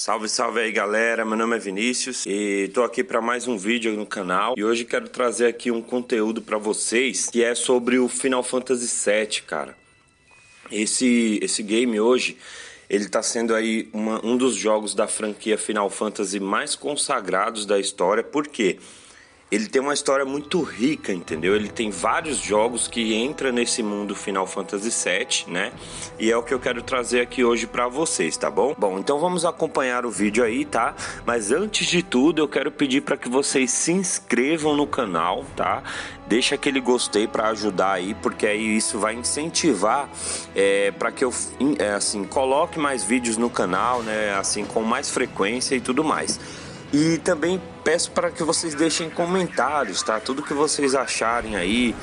Salve, salve aí galera, meu nome é Vinícius e tô aqui para mais um vídeo no canal. E hoje quero trazer aqui um conteúdo para vocês que é sobre o Final Fantasy VII, cara. Esse game hoje, ele tá sendo aí um dos jogos da franquia Final Fantasy mais consagrados da história. Por quê? Ele tem uma história muito rica, entendeu? Ele tem vários jogos que entram nesse mundo Final Fantasy VII, né? E é o que eu quero trazer aqui hoje pra vocês, tá bom? Bom, então vamos acompanhar o vídeo aí, tá? Mas antes de tudo, eu quero pedir para que vocês se inscrevam no canal, tá? Deixa aquele gostei para ajudar aí, porque aí isso vai incentivar para que eu assim coloque mais vídeos no canal, né? Assim, com mais frequência e tudo mais. E também peço para que vocês deixem comentários, tá? Tudo que vocês acharem aí,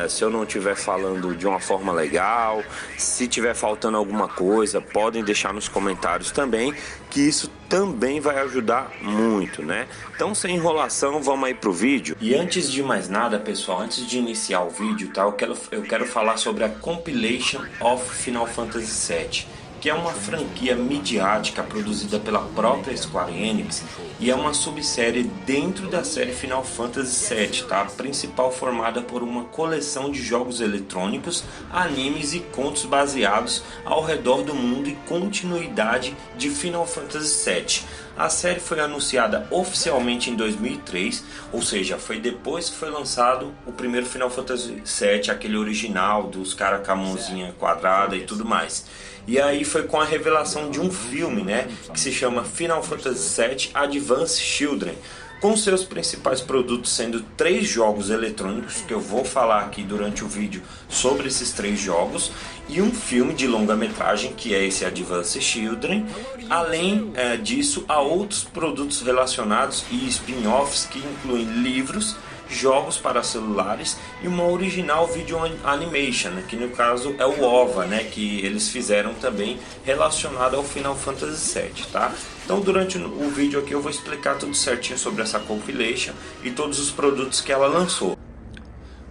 se eu não estiver falando de uma forma legal, se tiver faltando alguma coisa, podem deixar nos comentários também, que isso também vai ajudar muito, né? Então, sem enrolação, vamos aí pro vídeo. E antes de mais nada, pessoal, antes de iniciar o vídeo, tá? Eu quero falar sobre a Compilation of Final Fantasy VII, que é uma franquia midiática produzida pela própria Square Enix e é uma subsérie dentro da série Final Fantasy VII, tá? A principal, formada por uma coleção de jogos eletrônicos, animes e contos baseados ao redor do mundo e continuidade de Final Fantasy VII. A série foi anunciada oficialmente em 2003, ou seja, foi depois que foi lançado o primeiro Final Fantasy VII, aquele original dos caras com a mãozinha quadrada e tudo mais. E aí foi com a revelação de um filme, né, que se chama Final Fantasy VII Advance Children, com seus principais produtos sendo 3 jogos eletrônicos, que eu vou falar aqui durante o vídeo sobre esses 3 jogos, e um filme de longa-metragem, que é esse Advance Children. Além disso, há outros produtos relacionados e spin-offs que incluem livros, jogos para celulares e uma original video animation, que no caso é o OVA, né, que eles fizeram também relacionado ao Final Fantasy VII, tá? Então durante o vídeo aqui eu vou explicar tudo certinho sobre essa compilation e todos os produtos que ela lançou.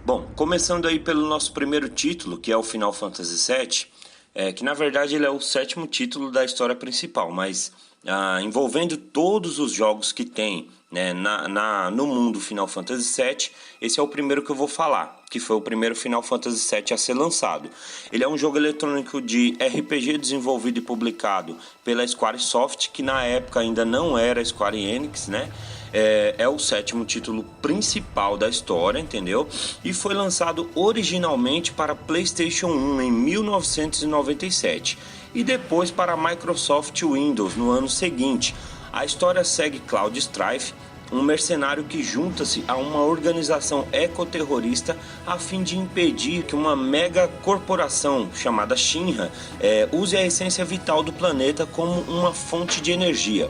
Bom, começando aí pelo nosso primeiro título, que é o Final Fantasy VII, que na verdade ele é o 7º título da história principal, mas envolvendo todos os jogos que tem, né, no mundo Final Fantasy VII, esse é o primeiro que eu vou falar, que foi o primeiro Final Fantasy VII a ser lançado. Ele é um jogo eletrônico de RPG desenvolvido e publicado pela Squaresoft, que na época ainda não era Square Enix, né? É o 7º título principal da história, entendeu? E foi lançado originalmente para PlayStation 1 em 1997 e depois para Microsoft Windows no ano seguinte. A história segue Cloud Strife, um mercenário que junta-se a uma organização ecoterrorista a fim de impedir que uma mega corporação chamada Shinra use a essência vital do planeta como uma fonte de energia.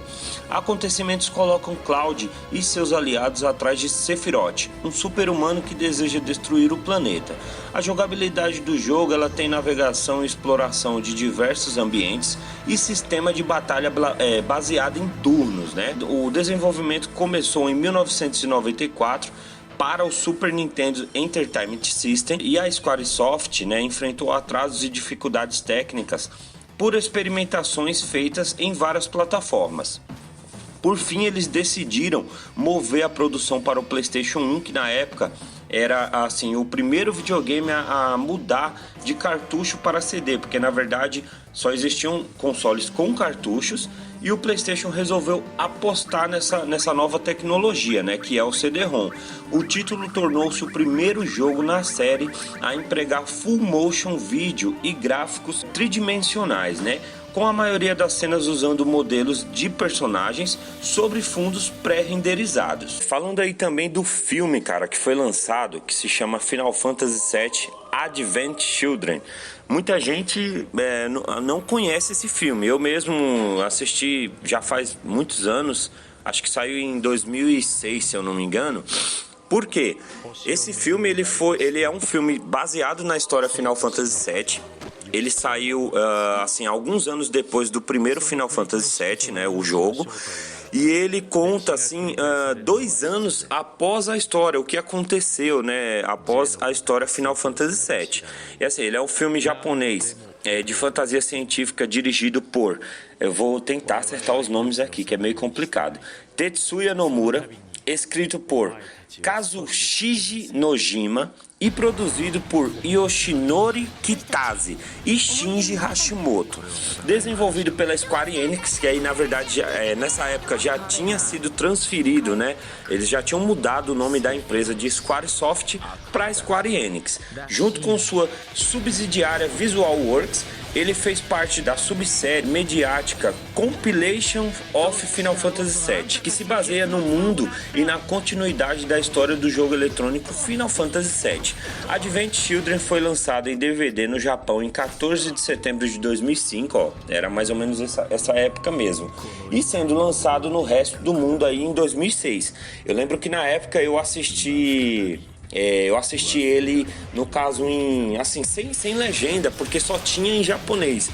Acontecimentos colocam Cloud e seus aliados atrás de Sephiroth, um super-humano que deseja destruir o planeta. A jogabilidade do jogo ela tem navegação e exploração de diversos ambientes e sistema de batalha baseado em turnos, né? O desenvolvimento começou em 1994 para o Super Nintendo Entertainment System e a Squaresoft, né, enfrentou atrasos e dificuldades técnicas por experimentações feitas em várias plataformas. Por fim, eles decidiram mover a produção para o PlayStation 1, que na época era assim o primeiro videogame a mudar de cartucho para CD, porque na verdade só existiam consoles com cartuchos e o PlayStation resolveu apostar nessa nova tecnologia, né, que é o CD-ROM. O título tornou-se o primeiro jogo na série a empregar full motion video e gráficos tridimensionais, né, com a maioria das cenas usando modelos de personagens sobre fundos pré-renderizados. Falando aí também do filme, cara, que foi lançado, que se chama Final Fantasy VII Advent Children. Muita gente não conhece esse filme. Eu mesmo assisti já faz muitos anos, acho que saiu em 2006, se eu não me engano. Por quê? Esse filme ele é um filme baseado na história Final Fantasy VII. Ele saiu assim alguns anos depois do primeiro Final Fantasy VII, né, o jogo. E ele conta assim 2 anos após a história, o que aconteceu, né, após a história Final Fantasy VII. E assim, ele é um filme japonês de fantasia científica dirigido por, eu vou tentar acertar os nomes aqui, que é meio complicado, Tetsuya Nomura, escrito por Kazushige Nojima e produzido por Yoshinori Kitase e Shinji Hashimoto. Desenvolvido pela Square Enix, que aí na verdade nessa época já tinha sido transferido, né? Eles já tinham mudado o nome da empresa de Squaresoft para Square Enix. Junto com sua subsidiária Visual Works, ele fez parte da subsérie mediática Compilation of Final Fantasy VII, que se baseia no mundo e na continuidade da história do jogo eletrônico Final Fantasy VII. Advent Children foi lançado em DVD no Japão em 14 de setembro de 2005, era mais ou menos essa época mesmo, e sendo lançado no resto do mundo aí em 2006. Eu lembro que na época eu assisti ele, no caso, sem legenda, porque só tinha em japonês.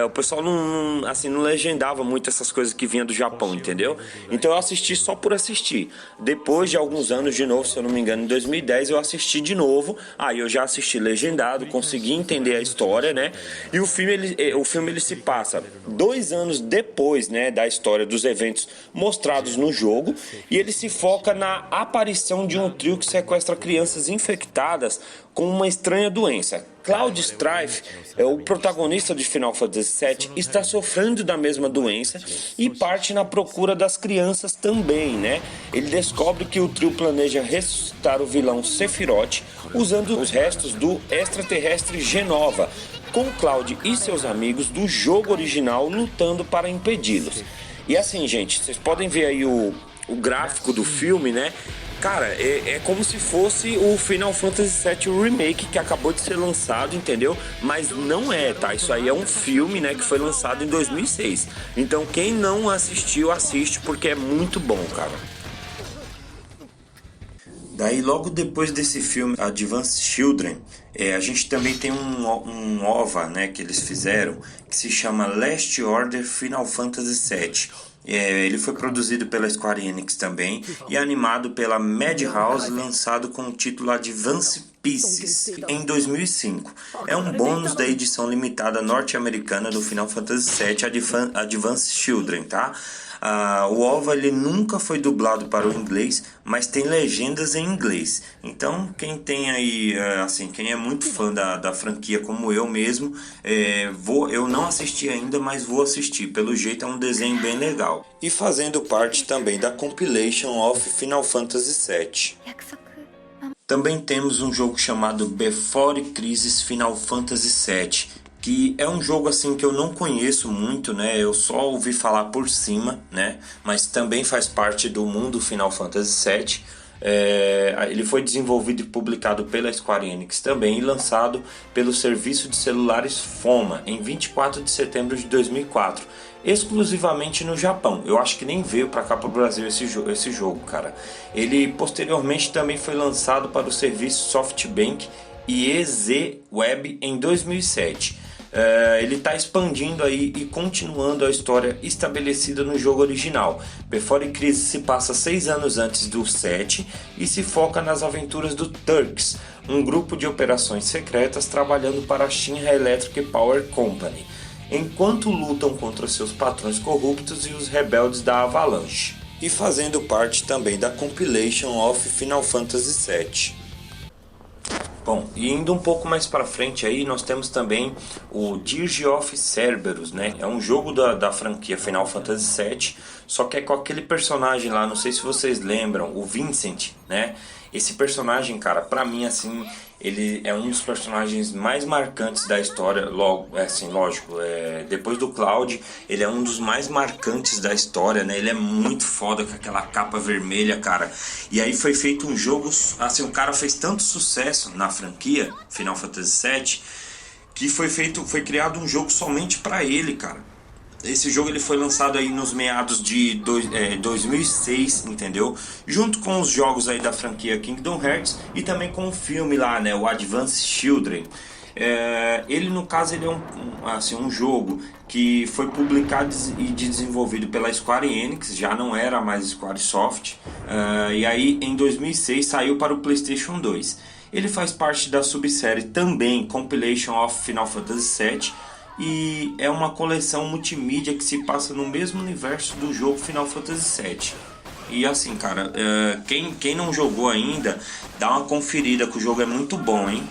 O pessoal não legendava muito essas coisas que vinham do Japão, entendeu? Então eu assisti só por assistir. Depois de alguns anos de novo, se eu não me engano, em 2010 eu assisti de novo. Aí eu já assisti legendado, consegui entender a história, né? E o filme ele se passa 2 anos depois, né, da história dos eventos mostrados no jogo, e ele se foca na aparição de um trio que sequestra crianças infectadas com uma estranha doença. Cloud Strife, o protagonista de Final Fantasy VII, está sofrendo da mesma doença e parte na procura das crianças também, né? Ele descobre que o trio planeja ressuscitar o vilão Sephiroth usando os restos do extraterrestre Genova, com Cloud e seus amigos do jogo original lutando para impedi-los. E assim, gente, vocês podem ver aí o gráfico do filme, né? Cara, é como se fosse o Final Fantasy VII Remake que acabou de ser lançado, entendeu? Mas não é, tá? Isso aí é um filme, né, que foi lançado em 2006. Então quem não assistiu, assiste, porque é muito bom, cara. Daí logo depois desse filme, Advanced Children, a gente também tem um OVA, né, que eles fizeram, que se chama Last Order Final Fantasy VII. Ele foi produzido pela Square Enix também e animado pela Madhouse, lançado com o título Advance Pieces em 2005. É um bônus da edição limitada norte-americana do Final Fantasy VII Advance Children, tá? O OVA ele nunca foi dublado para o inglês, mas tem legendas em inglês. Então, quem tem aí, quem é muito fã da franquia, como eu mesmo, eu não assisti ainda, mas vou assistir. Pelo jeito é um desenho bem legal. E fazendo parte também da Compilation of Final Fantasy VII. Também temos um jogo chamado Before Crisis Final Fantasy VII, que é um jogo assim que eu não conheço muito, né? Eu só ouvi falar por cima, né? Mas também faz parte do mundo Final Fantasy VII. Ele foi desenvolvido e publicado pela Square Enix também e lançado pelo serviço de celulares Foma em 24 de setembro de 2004, exclusivamente no Japão. Eu acho que nem veio para cá, para o Brasil, esse jogo, cara. Ele posteriormente também foi lançado para o serviço SoftBank e EZ Web em 2007. Ele está expandindo aí e continuando a história estabelecida no jogo original. Before Crisis se passa 6 anos antes do 7 e se foca nas aventuras do Turks, um grupo de operações secretas trabalhando para a Shinra Electric Power Company, enquanto lutam contra seus patrões corruptos e os rebeldes da Avalanche. E fazendo parte também da Compilation of Final Fantasy VII. Bom, e indo um pouco mais para frente aí, nós temos também o Dirge of Cerberus, né? É um jogo da franquia Final Fantasy VII, só que é com aquele personagem lá, não sei se vocês lembram, o Vincent, né? Esse personagem, cara, pra mim, assim, ele é um dos personagens mais marcantes da história, lógico, depois do Cloud, ele é um dos mais marcantes da história, né? Ele é muito foda com aquela capa vermelha, cara. E aí foi feito um jogo, assim, o cara fez tanto sucesso na franquia Final Fantasy VII, que foi criado um jogo somente pra ele, cara. Esse jogo ele foi lançado aí nos meados de 2006, entendeu? Junto com os jogos aí da franquia Kingdom Hearts e também com o filme lá, né? O Advance Children. Ele, no caso, ele é um jogo que foi publicado e desenvolvido pela Square Enix, já não era mais Squaresoft. E aí, em 2006, saiu para o PlayStation 2. Ele faz parte da subsérie também Compilation of Final Fantasy VII, e é uma coleção multimídia que se passa no mesmo universo do jogo Final Fantasy VII. E assim, cara, quem não jogou ainda, dá uma conferida que o jogo é muito bom, hein?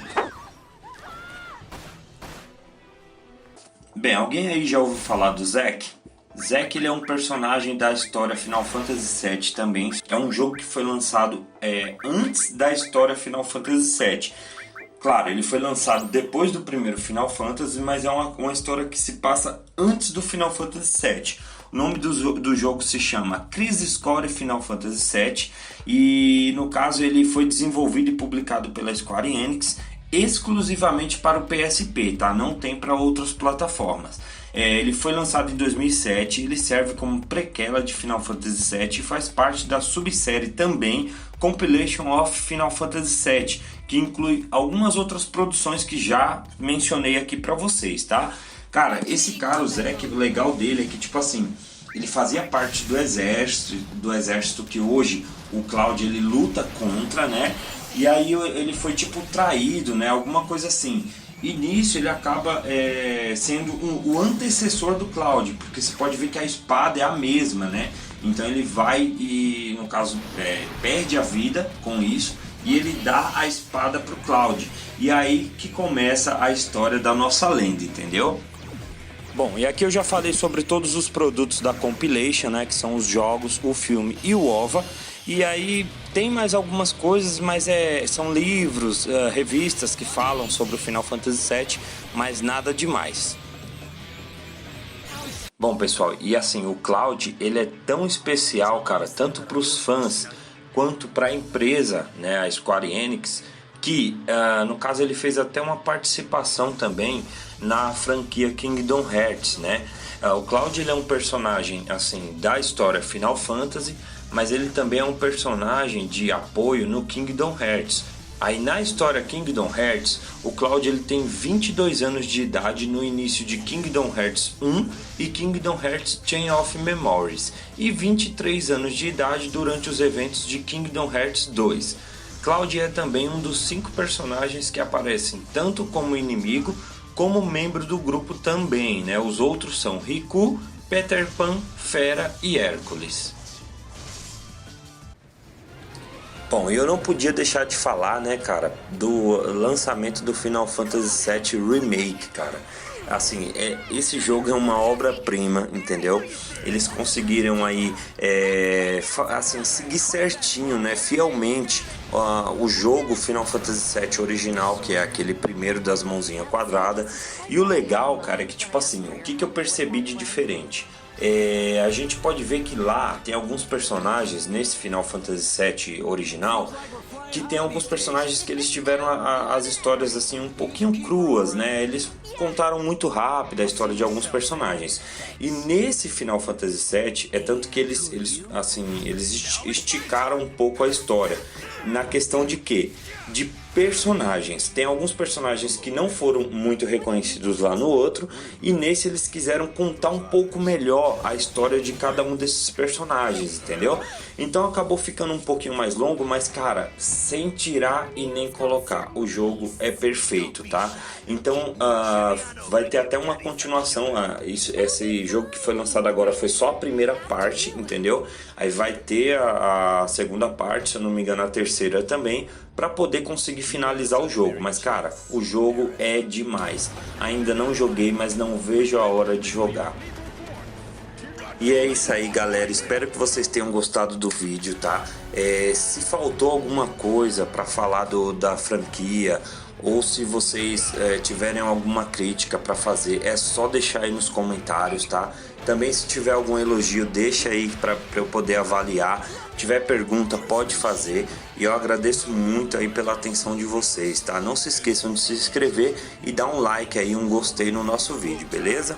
Bem, alguém aí já ouviu falar do Zack? Zack, ele é um personagem da história Final Fantasy VII também. É um jogo que foi lançado antes da história Final Fantasy VII. Claro, ele foi lançado depois do primeiro Final Fantasy, mas é uma história que se passa antes do Final Fantasy VII. O nome do jogo se chama Crisis Core Final Fantasy VII e, no caso, ele foi desenvolvido e publicado pela Square Enix exclusivamente para o PSP, tá? Não tem para outras plataformas. Ele foi lançado em 2007, ele serve como prequela de Final Fantasy VII e faz parte da subsérie também Compilation of Final Fantasy VII, que inclui algumas outras produções que já mencionei aqui para vocês, tá? Cara, esse cara, o Zack, o legal dele é que, tipo assim, ele fazia parte do exército que hoje o Cloud ele luta contra, né? E aí ele foi tipo traído, né? Alguma coisa assim. E nisso ele acaba sendo o antecessor do Cloud, porque você pode ver que a espada é a mesma, né? Então ele vai e, no caso, perde a vida com isso e ele dá a espada pro Cloud. E aí que começa a história da nossa lenda, entendeu? Bom, e aqui eu já falei sobre todos os produtos da Compilation, né, que são os jogos, o filme e o OVA. E aí tem mais algumas coisas, mas são livros, revistas que falam sobre o Final Fantasy VII, mas nada demais. Bom, pessoal, e assim, o Cloud, ele é tão especial, cara, tanto para os fãs quanto para a empresa, né, a Square Enix, que no caso ele fez até uma participação também na franquia Kingdom Hearts, né? O Cloud, ele é um personagem assim da história Final Fantasy, mas ele também é um personagem de apoio no Kingdom Hearts. Aí na história Kingdom Hearts, o Cloud ele tem 22 anos de idade no início de Kingdom Hearts 1 e Kingdom Hearts Chain of Memories, e 23 anos de idade durante os eventos de Kingdom Hearts 2. Cloud é também um dos 5 personagens que aparecem tanto como inimigo como membro do grupo também, né? Os outros são Riku, Peter Pan, Fera e Hércules. Bom, eu não podia deixar de falar, né, cara, do lançamento do Final Fantasy VII Remake, cara. Assim, esse jogo é uma obra-prima, entendeu? Eles conseguiram aí, assim, seguir certinho, né, fielmente o jogo Final Fantasy VII original, que é aquele primeiro das mãozinhas quadradas. E o legal, cara, é que, tipo assim, o que eu percebi de diferente? A gente pode ver que lá tem alguns personagens nesse Final Fantasy VII original, que tem alguns personagens que eles tiveram as histórias assim um pouquinho cruas, né? Eles contaram muito rápido a história de alguns personagens. E nesse Final Fantasy VII é tanto que eles esticaram um pouco a história. Na questão de quê? De personagens. Tem alguns personagens que não foram muito reconhecidos lá no outro, e nesse eles quiseram contar um pouco melhor a história de cada um desses personagens, entendeu? Então acabou ficando um pouquinho mais longo, mas cara, sem tirar e nem colocar, o jogo é perfeito, tá? Então vai ter até uma continuação. Esse jogo que foi lançado agora foi só a primeira parte, entendeu? Aí vai ter a segunda parte, se eu não me engano a terceira também, para poder conseguir finalizar o jogo. Mas cara, o jogo é demais. Ainda não joguei, mas não vejo a hora de jogar. E é isso aí, galera, espero que vocês tenham gostado do vídeo, tá? Se faltou alguma coisa para falar da franquia, ou se vocês tiverem alguma crítica para fazer, é só deixar aí nos comentários, tá? Também se tiver algum elogio, deixa aí para eu poder avaliar. Se tiver pergunta, pode fazer. E eu agradeço muito aí pela atenção de vocês, tá? Não se esqueçam de se inscrever e dar um like aí, um gostei no nosso vídeo, beleza?